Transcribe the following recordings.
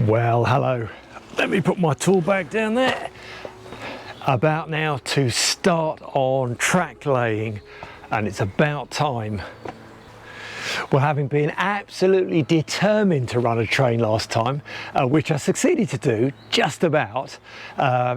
Well, hello. Let me put my tool bag down there. About now to start on track laying, and it's about time. Well, having been absolutely determined to run a train last time, which I succeeded to do just about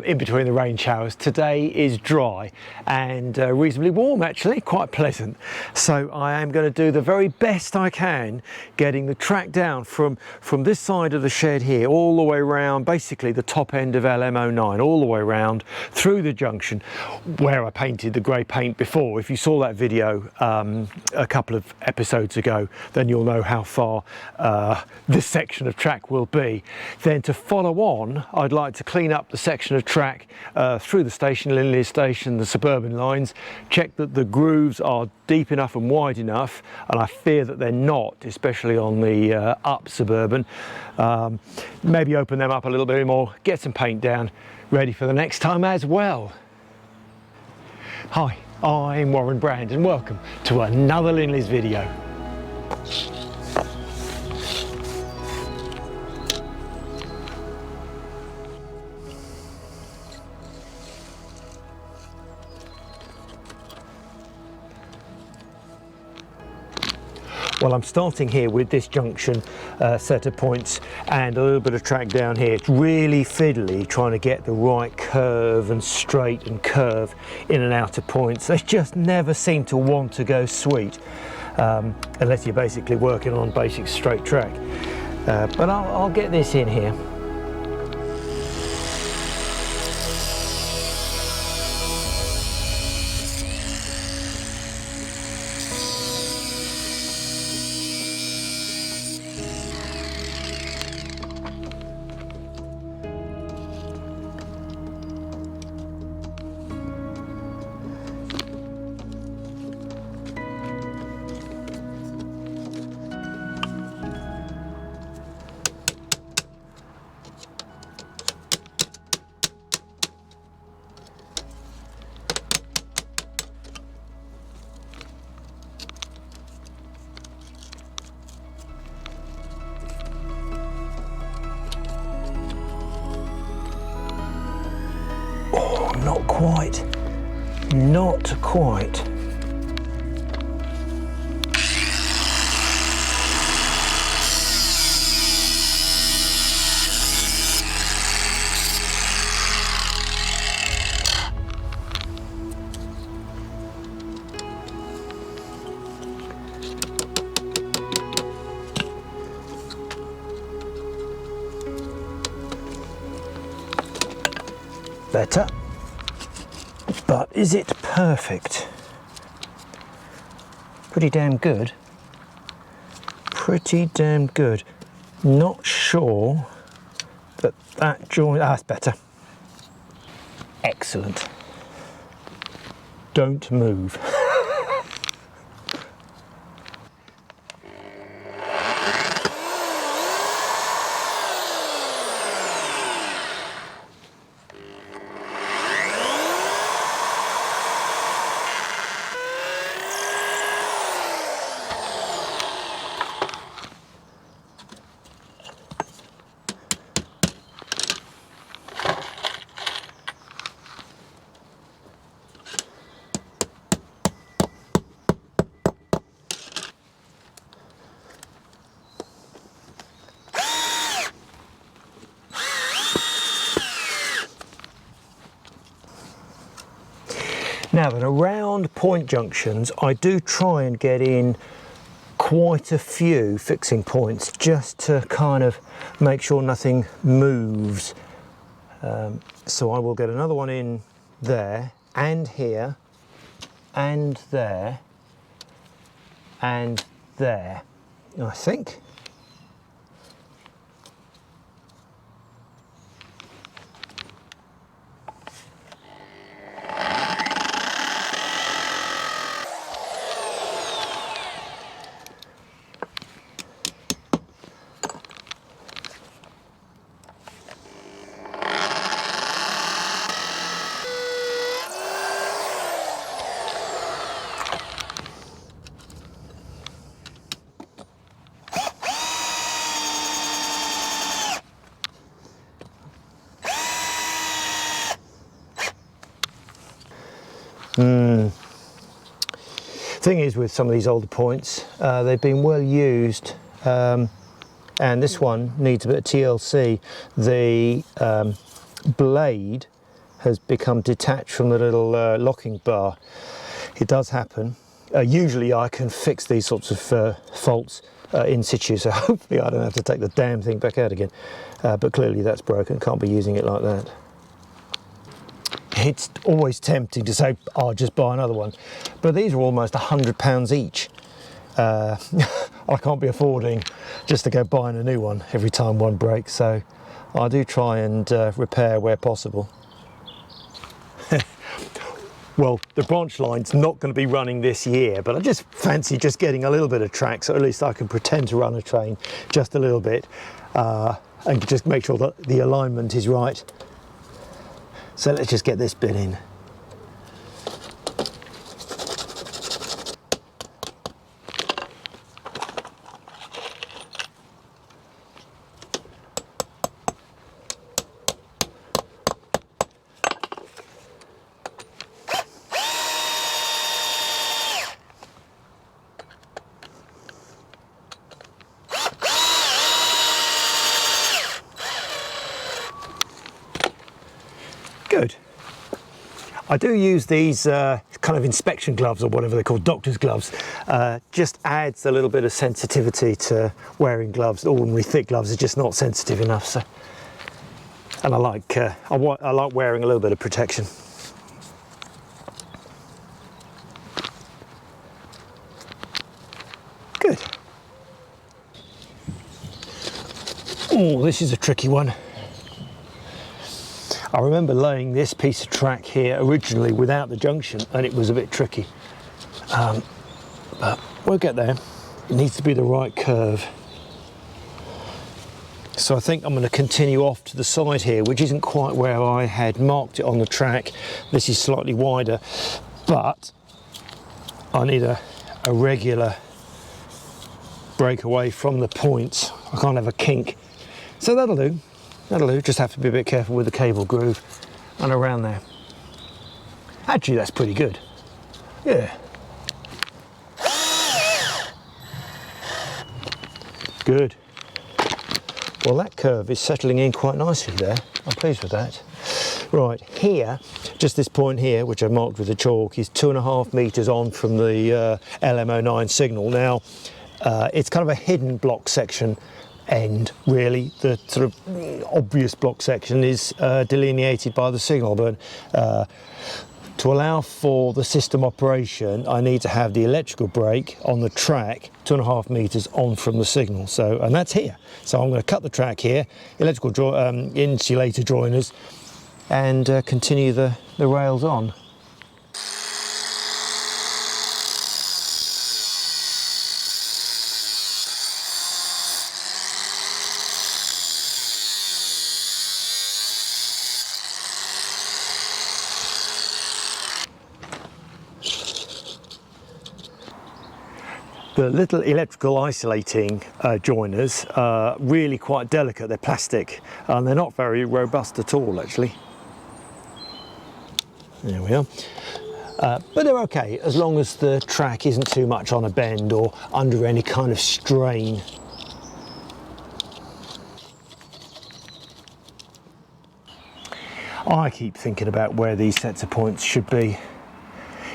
in between the rain showers, today is dry and reasonably warm, actually, quite pleasant. So I am going to do the very best I can getting the track down from this side of the shed here all the way around, basically the top end of LM09, all the way around through the junction where I painted the grey paint before. If you saw that video a couple of episodes ago, then you'll know how far this section of track will be. Then to follow on, I'd like to clean up the section of track through the station, Linleys station, the suburban lines, check that the grooves are deep enough and wide enough, and I fear that they're not, especially on the up suburban. Maybe open them up a little bit more, get some paint down, ready for the next time as well. Hi, I'm Warren Brand and welcome to another Linleys video. Well, I'm starting here with this junction set of points and a little bit of track down here. It's really fiddly trying to get the right curve and straight and curve in and out of points. They just never seem to want to go sweet unless you're basically working on basic straight track. But I'll get this in here. Not quite. Not quite. Better. But is it perfect? Pretty damn good. Pretty damn good. Not sure that that joint... that's better. Excellent. Don't move. Now then, around point junctions, I do try and get in quite a few fixing points just to kind of make sure nothing moves. So I will get another one in there and here and there and there, I think. Thing is, with some of these older points, they've been well used, and this one needs a bit of TLC. The blade has become detached from the little locking bar. It does happen. Usually I can fix these sorts of faults in situ, so hopefully I don't have to take the damn thing back out again. But clearly that's broken, can't be using it like that. It's always tempting to say, I'll just buy another one, but these are almost £100 each. I can't be affording just to go buying a new one every time one breaks, so I do try and repair where possible. Well, the branch line's not going to be running this year, but I just fancy just getting a little bit of track, so at least I can pretend to run a train just a little bit, and just make sure that the alignment is right. So let's just get this bit in. Good. I do use these kind of inspection gloves, or whatever they're called, doctor's gloves. Just adds a little bit of sensitivity to wearing gloves. Ordinary thick gloves are just not sensitive enough. So, and I like wearing a little bit of protection. Good. Oh, this is a tricky one. I remember laying this piece of track here originally without the junction, and it was a bit tricky. But we'll get there. It needs to be the right curve. So I think I'm going to continue off to the side here, which isn't quite where I had marked it on the track. This is slightly wider, but I need a regular breakaway from the points. I can't have a kink. So that'll do. That'll do, just have to be a bit careful with the cable groove and around there. Actually, that's pretty good. Yeah. Good. Well, that curve is settling in quite nicely there. I'm pleased with that. Right, here, just this point here, which I've marked with the chalk, is 2.5 metres on from the LM09 signal. Now, it's kind of a hidden block section end, really. The sort of obvious block section is delineated by the signal, but to allow for the system operation, I need to have the electrical brake on the track 2.5 metres on from the signal. So, and that's here. So I'm going to cut the track here, electrical insulator joiners, and continue the rails on. The little electrical isolating joiners are really quite delicate. They're plastic and they're not very robust at all, actually. There we are. But they're okay as long as the track isn't too much on a bend or under any kind of strain. I keep thinking about where these sets of points should be.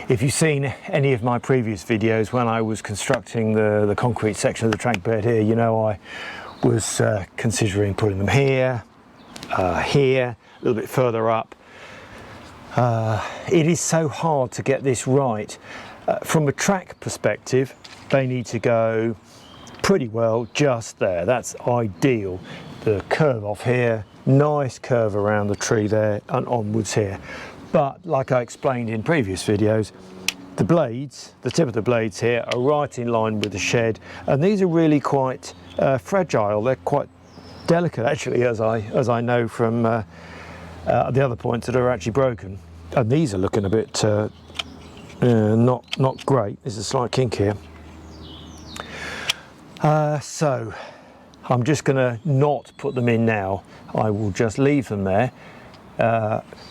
If you've seen any of my previous videos when I was constructing the concrete section of the track bed here, you know I was considering putting them here, here, a little bit further up. It is so hard to get this right. From a track perspective, they need to go pretty well just there. That's ideal. The curve off here, nice curve around the tree there and onwards here. But like I explained in previous videos, the blades, the tip of the blades here are right in line with the shed, and these are really quite fragile. They're quite delicate, actually, as I know from the other points that are actually broken. And these are looking a bit not great. There's a slight kink here. So I'm just going to not put them in now. I will just leave them there.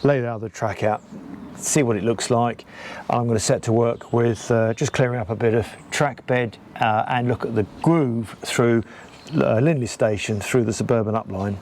Lay the other track out, see what it looks like. I'm going to set to work with just clearing up a bit of track bed and look at the groove through Linleys station through the suburban upline.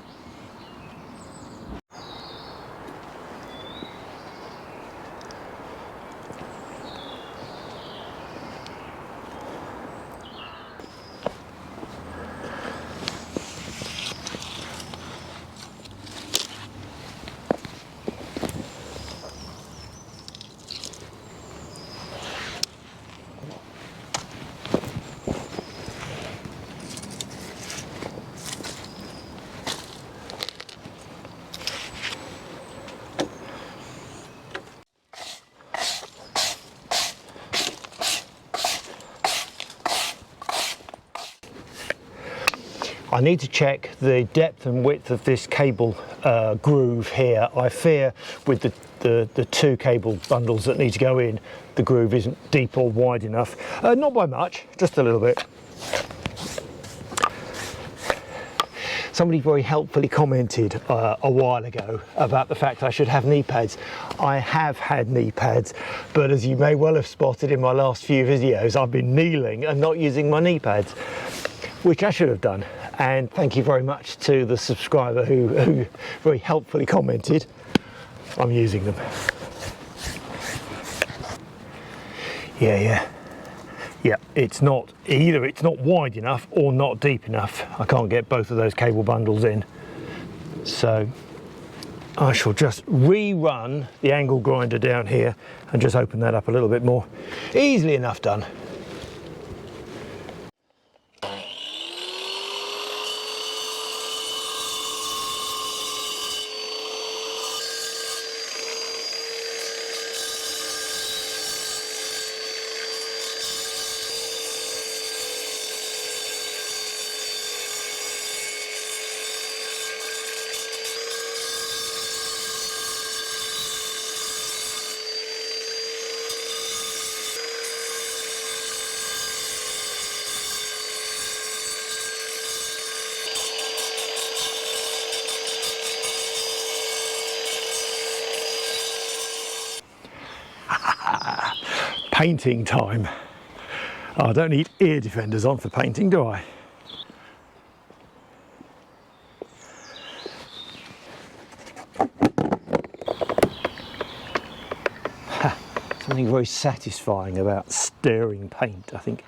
I need to check the depth and width of this cable groove here. I fear with the two cable bundles that need to go in, the groove isn't deep or wide enough. Not by much, just a little bit. Somebody very helpfully commented a while ago about the fact I should have knee pads. I have had knee pads, but as you may well have spotted in my last few videos, I've been kneeling and not using my knee pads, which I should have done. And thank you very much to the subscriber who very helpfully commented. I'm using them. Yeah, it's not either, it's not wide enough or not deep enough. I can't get both of those cable bundles in. So I shall just rerun the angle grinder down here and just open that up a little bit more. Easily enough done. Painting time. Oh, I don't need ear defenders on for painting, do I? Something very satisfying about stirring paint, I think.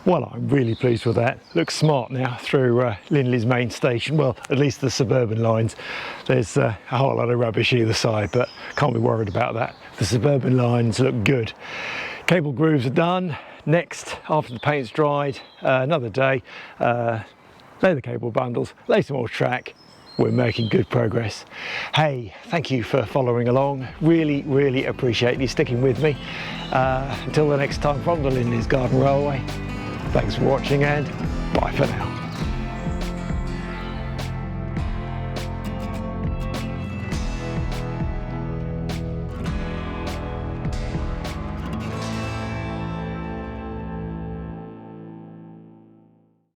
Well, I'm really pleased with that. Looks smart now through Linleys main station. Well, at least the suburban lines. There's a whole lot of rubbish either side, but can't be worried about that. The suburban lines look good. Cable grooves are done. Next, after the paint's dried, another day, lay the cable bundles, lay some more track. We're making good progress. Hey, thank you for following along. Really appreciate you sticking with me. Until the next time, from the Linleys Garden Railway, thanks for watching and bye for now.